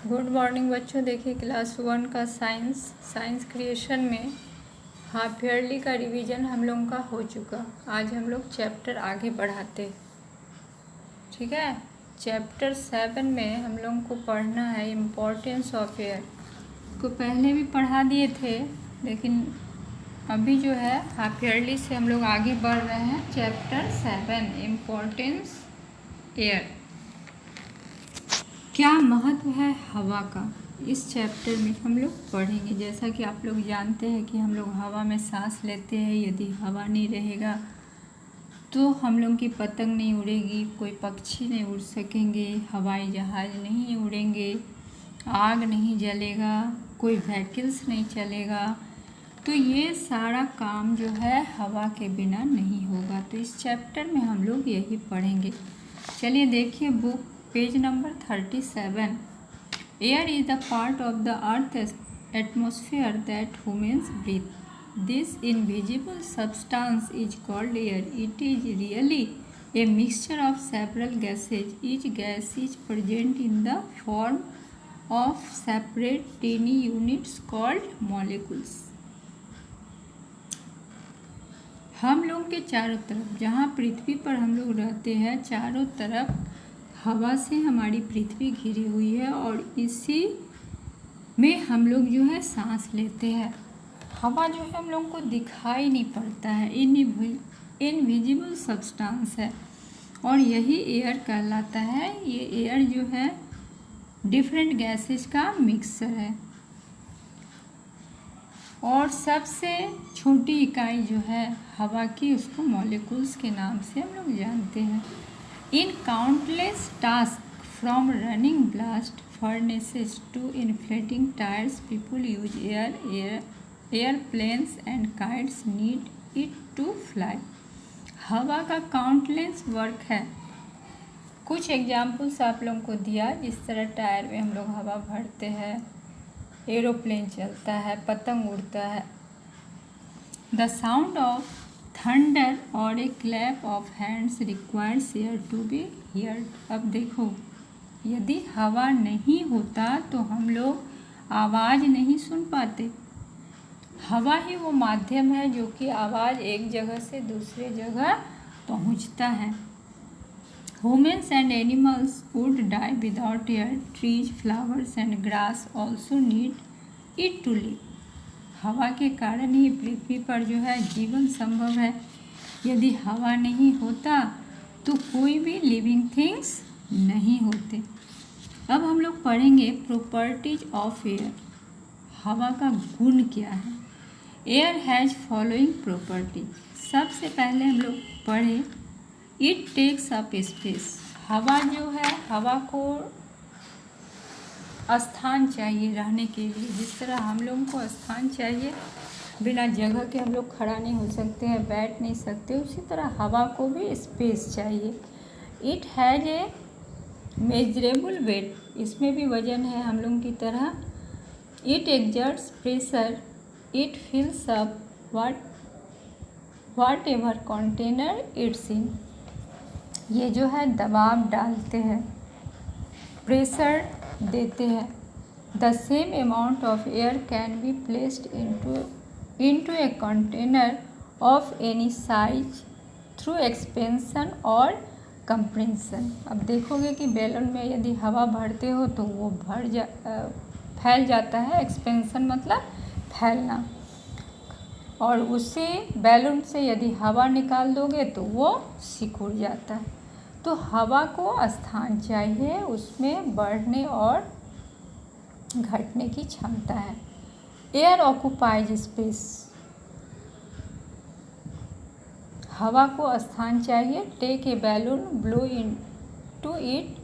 Good morning बच्चों। देखिए class 1 का साइंस क्रिएशन में हाफ ईयरली का रिवीजन हम लोगों का हो चुका। आज हम लोग चैप्टर आगे बढ़ाते, ठीक है। चैप्टर 7 में हम लोगों को पढ़ना है इम्पोर्टेंस ऑफ एयर। को पहले भी पढ़ा दिए थे, लेकिन अभी जो है हाफ ईयरली से हम लोग आगे बढ़ रहे हैं। Chapter 7 importance air. क्या महत्व है हवा का, इस चैप्टर में हम लोग पढ़ेंगे। जैसा कि आप लोग जानते हैं कि हम लोग हवा में सांस लेते हैं। यदि हवा नहीं रहेगा तो हम लोग की पतंग नहीं उड़ेगी, कोई पक्षी नहीं उड़ सकेंगे, हवाई जहाज नहीं उड़ेंगे, आग नहीं जलेगा, कोई व्हीकल्स नहीं चलेगा। तो ये सारा काम जो है हवा के बिना नहीं होगा। तो इस चैप्टर में हम लोग यही पढ़ेंगे। चलिए देखिए book page number 37। Air is the part of the earth atmosphere that humans breathe. This invisible substance is called air. It is really a mixture of several gases. Each gas is present in the form of separate tiny units called molecules. हम लोग के चारों तरफ, जहाँ पृथ्वी पर हम लोग रहते हैं, चारों तरफ हवा से हमारी पृथ्वी घिरी हुई है और इसी में हम लोग जो है सांस लेते हैं। हवा जो है हम लोगों को दिखाई नहीं पड़ता है, इनविजिबल सब्सटेंस है और यही एयर कहलाता है। ये एयर जो है डिफरेंट गैसेस का मिक्सचर है और सबसे छोटी इकाई जो है हवा की, उसको मॉलिक्यूल्स के नाम से हम लोग जानते हैं। In countless task from running blast furnaces to inflating tyres, people use airplanes and kites need it to fly. हवा का काउंटलेस वर्क है। कुछ एग्जाम्पल्स आप लोगों को दिया, जिस तरह टायर में हम लोग हवा भरते हैं, एरोप्लेन चलता है, पतंग उड़ता है। द साउंड ऑफ थंडर और a clap of hands requires air to be heard. अब देखो, यदि हवा नहीं होता तो हम लोग आवाज़ नहीं सुन पाते। हवा ही वो माध्यम है जो कि आवाज़ एक जगह से दूसरे जगह पहुंचता है। Humans and animals would die without air. Trees, flowers and grass also need it to live. हवा के कारण ही पृथ्वी पर जो है जीवन संभव है। यदि हवा नहीं होता तो कोई भी लिविंग थिंग्स नहीं होते। अब हम लोग पढ़ेंगे प्रॉपर्टीज ऑफ एयर। हवा का गुण क्या है। Air has following property. सबसे पहले हम लोग पढ़े, इट टेक्स अप स्पेस। हवा जो है, हवा को स्थान चाहिए रहने के लिए। जिस तरह हम लोगों को स्थान चाहिए, बिना जगह के हम लोग खड़ा नहीं हो सकते हैं, बैठ नहीं सकते, उसी तरह हवा को भी स्पेस चाहिए। It has a measurable weight. इसमें भी वजन है हम लोगों की तरह। It exerts pressure. It fills up whatever container it's in. ये जो है दबाव डालते हैं, प्रेशर देते हैं। The same amount of air can be placed into a container of any size through expansion और कंप्रेंशन। अब देखोगे कि बैलून में यदि हवा भरते हो तो वो फैल जाता है। एक्सपेंशन मतलब फैलना। और उसी बैलून से यदि हवा निकाल दोगे तो वो सिकुड़ जाता है। तो हवा को स्थान चाहिए, उसमें बढ़ने और घटने की क्षमता है। Air occupies space. हवा को स्थान चाहिए। Take a balloon, blow into it,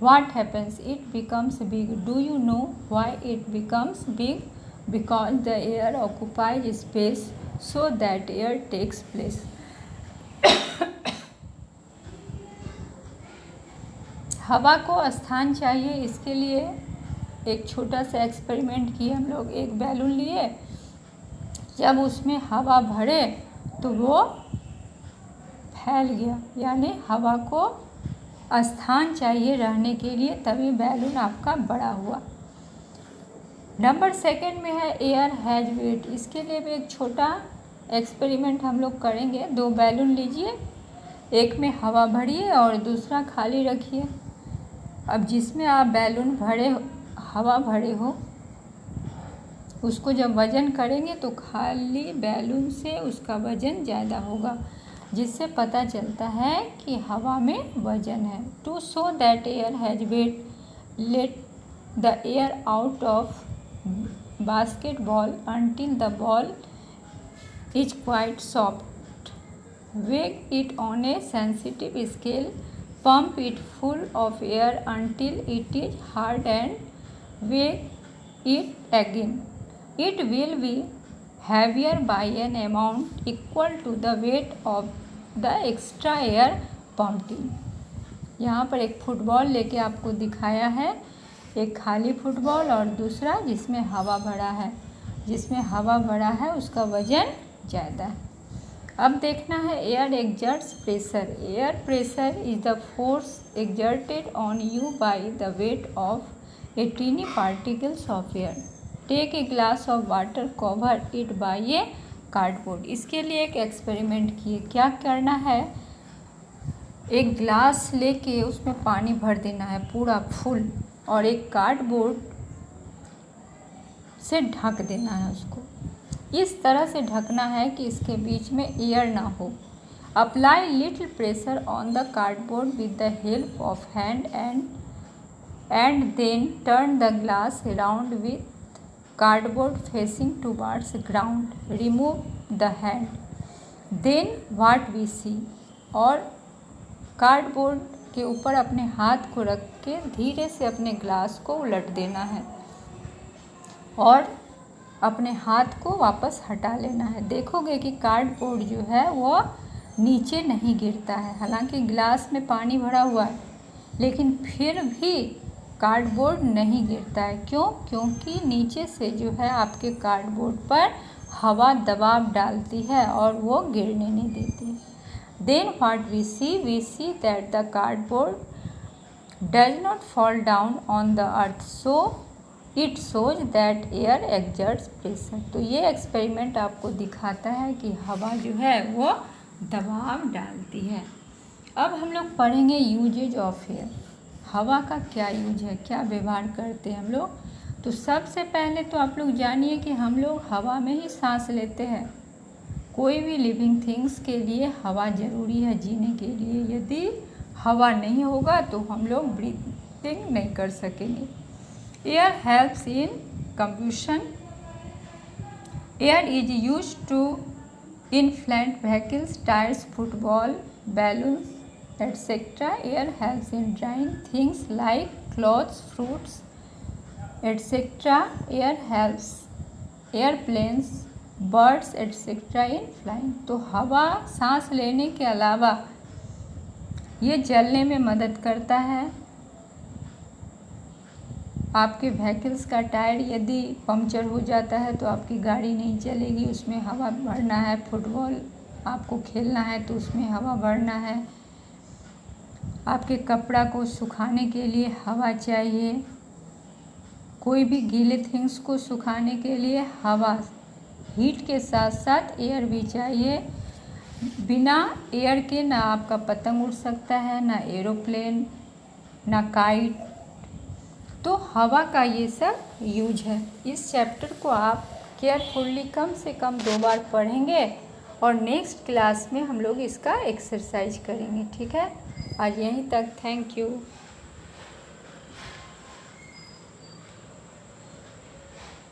what happens, it becomes big. Do you know why it becomes big? Because the air occupies space so that air takes place. हवा को स्थान चाहिए, इसके लिए एक छोटा सा एक्सपेरिमेंट किए हम लोग। एक बैलून लिए, जब उसमें हवा भरे तो वो फैल गया, यानी हवा को स्थान चाहिए रहने के लिए, तभी बैलून आपका बड़ा हुआ। नंबर सेकंड में है एयर हैज वेट। इसके लिए भी एक छोटा एक्सपेरिमेंट हम लोग करेंगे। 2 बैलून लीजिए, एक में हवा भरिए और दूसरा खाली रखिए। अब जिसमें आप बैलून भरे हवा भरे हो उसको जब वज़न करेंगे तो खाली बैलून से उसका वज़न ज़्यादा होगा, जिससे पता चलता है कि हवा में वज़न है। To show that air has weight, let the air out of basketball until the ball is quite soft. Weigh it on a sensitive scale. Pump it full of air until it is hard and weigh it again. It will be heavier by an amount equal to the weight of the extra air pumped in. यहाँ पर एक football लेके आपको दिखाया है, एक खाली football और दूसरा जिसमें हवा भरा है। जिसमें हवा भरा है उसका वज़न ज़्यादा है। अब देखना है air exerts pressure. Air pressure is the force exerted on you by the weight of a tiny particles of air. Take a glass of water, cover it by a cardboard. इसके लिए एक एक्सपेरिमेंट किए। क्या करना है, एक glass लेके उसमें पानी भर देना है पूरा फुल और एक कार्डबोर्ड से ढक देना है उसको। इस तरह से ढकना है कि इसके बीच में एयर ना हो। Apply little pressure on the cardboard with the help of hand and then turn the glass around with cardboard facing towards ground. Remove the hand, then what we see. और कार्डबोर्ड के ऊपर अपने हाथ को रख के धीरे से अपने ग्लास को उलट देना है और अपने हाथ को वापस हटा लेना है। देखोगे कि कार्डबोर्ड जो है वो नीचे नहीं गिरता है। हालांकि ग्लास में पानी भरा हुआ है लेकिन फिर भी कार्डबोर्ड नहीं गिरता है। क्यों? क्योंकि नीचे से जो है आपके कार्डबोर्ड पर हवा दबाव डालती है और वो गिरने नहीं देती है। Then what we see that the cardboard does not fall down on the earth, so it shows that air exerts pressure. तो ये एक्सपेरिमेंट आपको दिखाता है कि हवा जो है वो दबाव डालती है। अब हम लोग पढ़ेंगे यूजेज ऑफ एयर। हवा का क्या यूज है, क्या व्यवहार करते हैं हम लोग। तो सबसे पहले तो आप लोग जानिए कि हम लोग हवा में ही सांस लेते हैं। कोई भी लिविंग थिंग्स के लिए हवा ज़रूरी है जीने के लिए। यदि हवा नहीं होगा तो हम लोग ब्रीथिंग नहीं कर सकेंगे। Air helps in combustion. Air is use to inflate vehicles, tyres, football, balloons etcetera. Air helps in drying things like clothes, fruits etcetera. Air helps airplanes, birds etcetera in flying. तो हवा सांस लेने के अलावा ये जलने में मदद करता है। आपके व्हीकल्स का टायर यदि पंक्चर हो जाता है तो आपकी गाड़ी नहीं चलेगी, उसमें हवा भरना है। फुटबॉल आपको खेलना है तो उसमें हवा भरना है। आपके कपड़ा को सुखाने के लिए हवा चाहिए। कोई भी गीले थिंग्स को सुखाने के लिए हवा, हीट के साथ साथ एयर भी चाहिए। बिना एयर के ना आपका पतंग उड़ सकता है, ना एरोप्लेन, ना काइट। तो हवा का ये सब यूज है। इस चैप्टर को आप केयरफुल्ली कम से कम 2 बार पढ़ेंगे और नेक्स्ट क्लास में हम लोग इसका एक्सरसाइज करेंगे। ठीक है, आज यहीं तक। Thank you.